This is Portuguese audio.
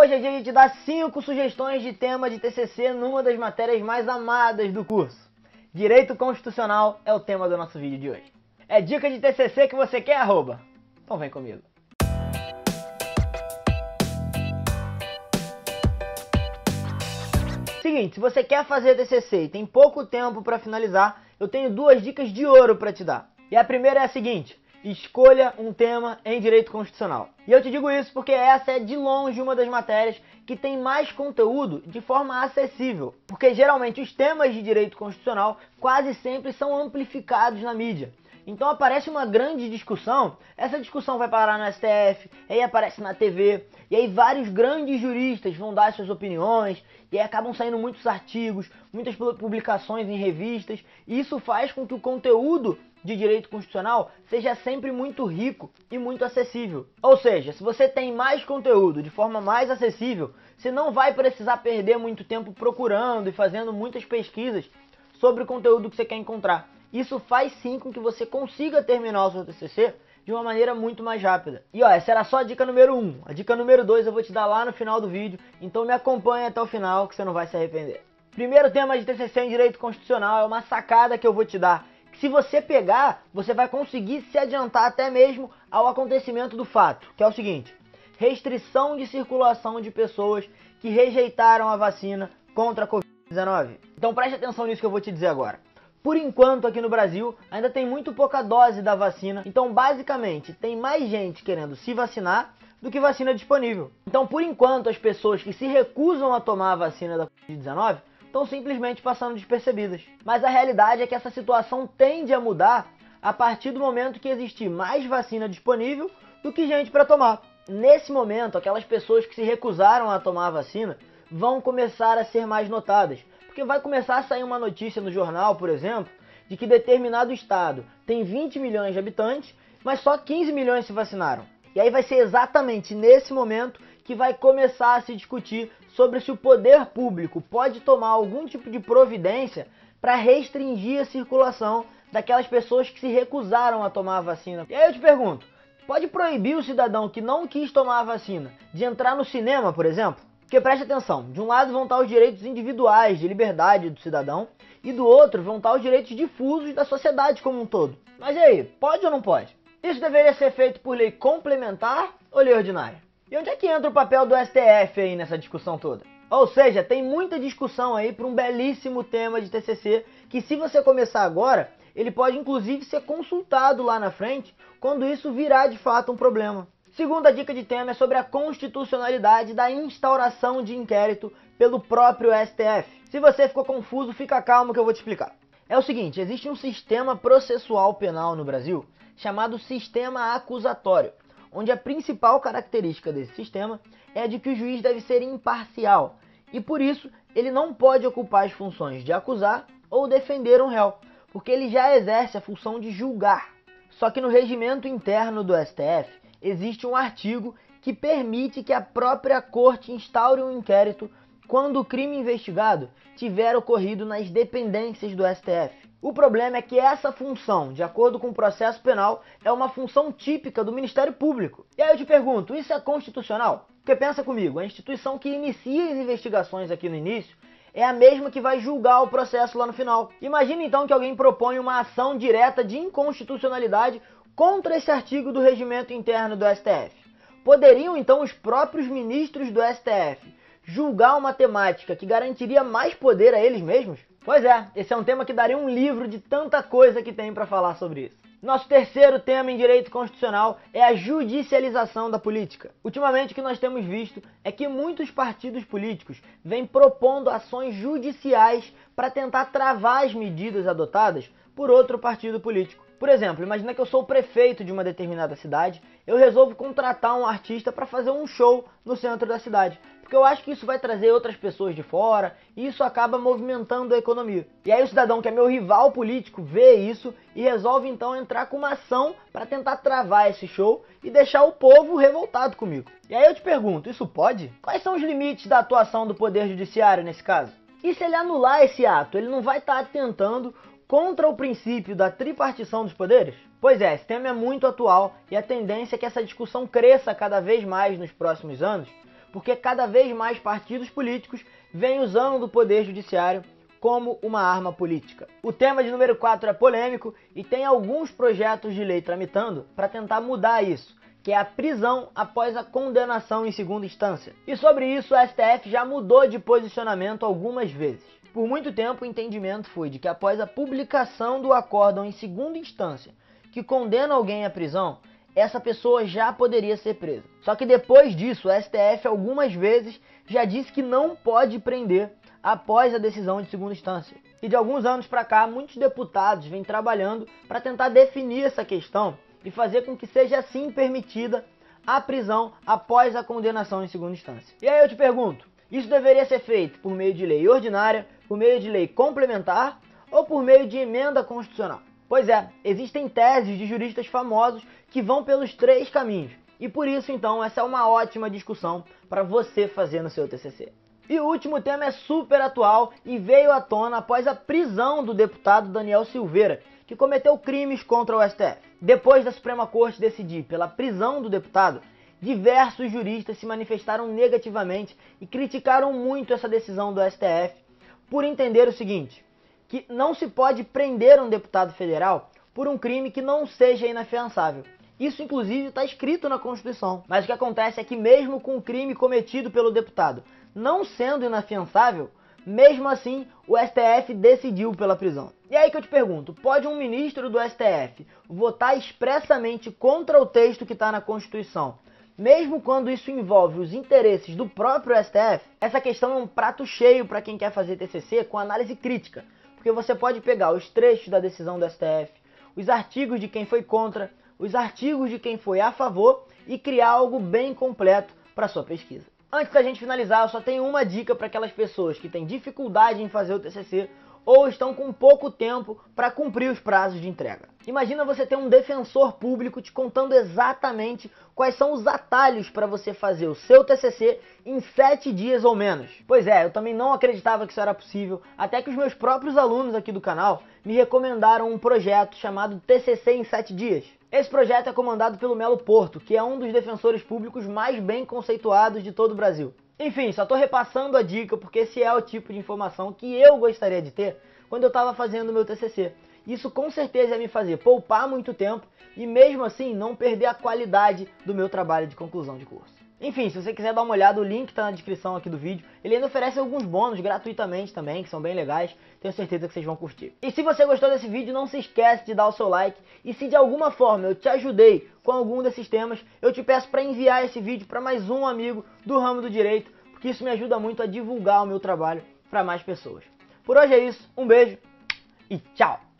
Hoje é dia de te dar 5 sugestões de tema de TCC numa das matérias mais amadas do curso. Direito Constitucional é o tema do nosso vídeo de hoje. É dica de TCC que você quer, arroba? Então vem comigo. Seguinte, se você quer fazer TCC e tem pouco tempo para finalizar, eu tenho 2 dicas de ouro para te dar. E a primeira é a seguinte: escolha um tema em Direito Constitucional. E eu te digo isso porque essa é de longe uma das matérias que tem mais conteúdo de forma acessível. Porque geralmente os temas de Direito Constitucional quase sempre são amplificados na mídia. Então aparece uma grande discussão, essa discussão vai parar no STF, aí aparece na TV, e aí vários grandes juristas vão dar suas opiniões, e aí acabam saindo muitos artigos, muitas publicações em revistas, e isso faz com que o conteúdo de direito constitucional seja sempre muito rico e muito acessível. Ou seja, se você tem mais conteúdo de forma mais acessível, você não vai precisar perder muito tempo procurando e fazendo muitas pesquisas sobre o conteúdo que você quer encontrar. Isso faz sim com que você consiga terminar o seu TCC de uma maneira muito mais rápida. E ó, essa era só a dica número 1. A dica número 2 eu vou te dar lá no final do vídeo, então me acompanha até o final que você não vai se arrepender. Primeiro tema de TCC em Direito Constitucional é uma sacada que eu vou te dar, que se você pegar, você vai conseguir se adiantar até mesmo ao acontecimento do fato, que é o seguinte: restrição de circulação de pessoas que rejeitaram a vacina contra a Covid-19. Então preste atenção nisso que eu vou te dizer agora. Por enquanto, aqui no Brasil, ainda tem muito pouca dose da vacina, então basicamente tem mais gente querendo se vacinar do que vacina disponível. Então, por enquanto, as pessoas que se recusam a tomar a vacina da Covid-19 estão simplesmente passando despercebidas. Mas a realidade é que essa situação tende a mudar a partir do momento que existir mais vacina disponível do que gente para tomar. Nesse momento, aquelas pessoas que se recusaram a tomar a vacina vão começar a ser mais notadas. Porque vai começar a sair uma notícia no jornal, por exemplo, de que determinado estado tem 20 milhões de habitantes, mas só 15 milhões se vacinaram. E aí vai ser exatamente nesse momento que vai começar a se discutir sobre se o poder público pode tomar algum tipo de providência para restringir a circulação daquelas pessoas que se recusaram a tomar a vacina. E aí eu te pergunto, pode proibir o cidadão que não quis tomar a vacina de entrar no cinema, por exemplo? Porque preste atenção, de um lado vão estar os direitos individuais de liberdade do cidadão e do outro vão estar os direitos difusos da sociedade como um todo. Mas e aí, pode ou não pode? Isso deveria ser feito por lei complementar ou lei ordinária? E onde é que entra o papel do STF aí nessa discussão toda? Ou seja, tem muita discussão aí para um belíssimo tema de TCC que, se você começar agora, ele pode inclusive ser consultado lá na frente quando isso virar de fato um problema. Segunda dica de tema é sobre a constitucionalidade da instauração de inquérito pelo próprio STF. Se você ficou confuso, fica calmo que eu vou te explicar. É o seguinte, existe um sistema processual penal no Brasil chamado sistema acusatório, onde a principal característica desse sistema é a de que o juiz deve ser imparcial e, por isso, ele não pode ocupar as funções de acusar ou defender um réu, porque ele já exerce a função de julgar. Só que no regimento interno do STF, existe um artigo que permite que a própria corte instaure um inquérito quando o crime investigado tiver ocorrido nas dependências do STF. O problema é que essa função, de acordo com o processo penal, é uma função típica do Ministério Público. E aí eu te pergunto, isso é constitucional? Porque pensa comigo, a instituição que inicia as investigações aqui no início é a mesma que vai julgar o processo lá no final. Imagina então que alguém propõe uma ação direta de inconstitucionalidade contra esse artigo do regimento interno do STF. Poderiam então os próprios ministros do STF julgar uma temática que garantiria mais poder a eles mesmos? Pois é, esse é um tema que daria um livro de tanta coisa que tem para falar sobre isso. Nosso terceiro tema em direito constitucional é a judicialização da política. Ultimamente o que nós temos visto é que muitos partidos políticos vêm propondo ações judiciais para tentar travar as medidas adotadas por outro partido político. Por exemplo, imagina que eu sou o prefeito de uma determinada cidade, eu resolvo contratar um artista para fazer um show no centro da cidade, porque eu acho que isso vai trazer outras pessoas de fora e isso acaba movimentando a economia. E aí o cidadão, que é meu rival político, vê isso e resolve então entrar com uma ação para tentar travar esse show e deixar o povo revoltado comigo. E aí eu te pergunto, isso pode? Quais são os limites da atuação do Poder Judiciário nesse caso? E se ele anular esse ato, ele não vai estar atentando contra o princípio da tripartição dos poderes? Pois é, esse tema é muito atual e a tendência é que essa discussão cresça cada vez mais nos próximos anos, porque cada vez mais partidos políticos vêm usando do poder judiciário como uma arma política. O tema de número 4 é polêmico e tem alguns projetos de lei tramitando para tentar mudar isso, que é a prisão após a condenação em segunda instância. E sobre isso, o STF já mudou de posicionamento algumas vezes. Por muito tempo, o entendimento foi de que após a publicação do acórdão em segunda instância, que condena alguém à prisão, essa pessoa já poderia ser presa. Só que depois disso, o STF algumas vezes já disse que não pode prender após a decisão de segunda instância. E de alguns anos para cá, muitos deputados vêm trabalhando para tentar definir essa questão e fazer com que seja assim permitida a prisão após a condenação em segunda instância. E aí eu te pergunto, isso deveria ser feito por meio de lei ordinária, por meio de lei complementar ou por meio de emenda constitucional? Pois é, existem teses de juristas famosos que vão pelos três caminhos. E por isso, então, essa é uma ótima discussão para você fazer no seu TCC. E o último tema é super atual e veio à tona após a prisão do deputado Daniel Silveira, que cometeu crimes contra o STF. Depois da Suprema Corte decidir pela prisão do deputado, diversos juristas se manifestaram negativamente e criticaram muito essa decisão do STF por entender o seguinte, que não se pode prender um deputado federal por um crime que não seja inafiançável. Isso, inclusive, está escrito na Constituição. Mas o que acontece é que mesmo com o crime cometido pelo deputado não sendo inafiançável, mesmo assim o STF decidiu pela prisão. E aí que eu te pergunto, pode um ministro do STF votar expressamente contra o texto que está na Constituição, mesmo quando isso envolve os interesses do próprio STF? Essa questão é um prato cheio para quem quer fazer TCC com análise crítica, porque você pode pegar os trechos da decisão do STF, os artigos de quem foi contra, os artigos de quem foi a favor e criar algo bem completo para sua pesquisa. Antes da gente finalizar, eu só tenho uma dica para aquelas pessoas que têm dificuldade em fazer o TCC ou estão com pouco tempo para cumprir os prazos de entrega. Imagina você ter um defensor público te contando exatamente quais são os atalhos para você fazer o seu TCC em 7 dias ou menos. Pois é, eu também não acreditava que isso era possível, até que os meus próprios alunos aqui do canal me recomendaram um projeto chamado TCC em 7 dias. Esse projeto é comandado pelo Melo Porto, que é um dos defensores públicos mais bem conceituados de todo o Brasil. Enfim, só estou repassando a dica porque esse é o tipo de informação que eu gostaria de ter quando eu estava fazendo o meu TCC. Isso com certeza ia me fazer poupar muito tempo e mesmo assim não perder a qualidade do meu trabalho de conclusão de curso. Enfim, se você quiser dar uma olhada, o link está na descrição aqui do vídeo. Ele ainda oferece alguns bônus gratuitamente também, que são bem legais. Tenho certeza que vocês vão curtir. E se você gostou desse vídeo, não se esquece de dar o seu like. E se de alguma forma eu te ajudei com algum desses temas, eu te peço para enviar esse vídeo para mais um amigo do ramo do direito, porque isso me ajuda muito a divulgar o meu trabalho para mais pessoas. Por hoje é isso, um beijo e tchau!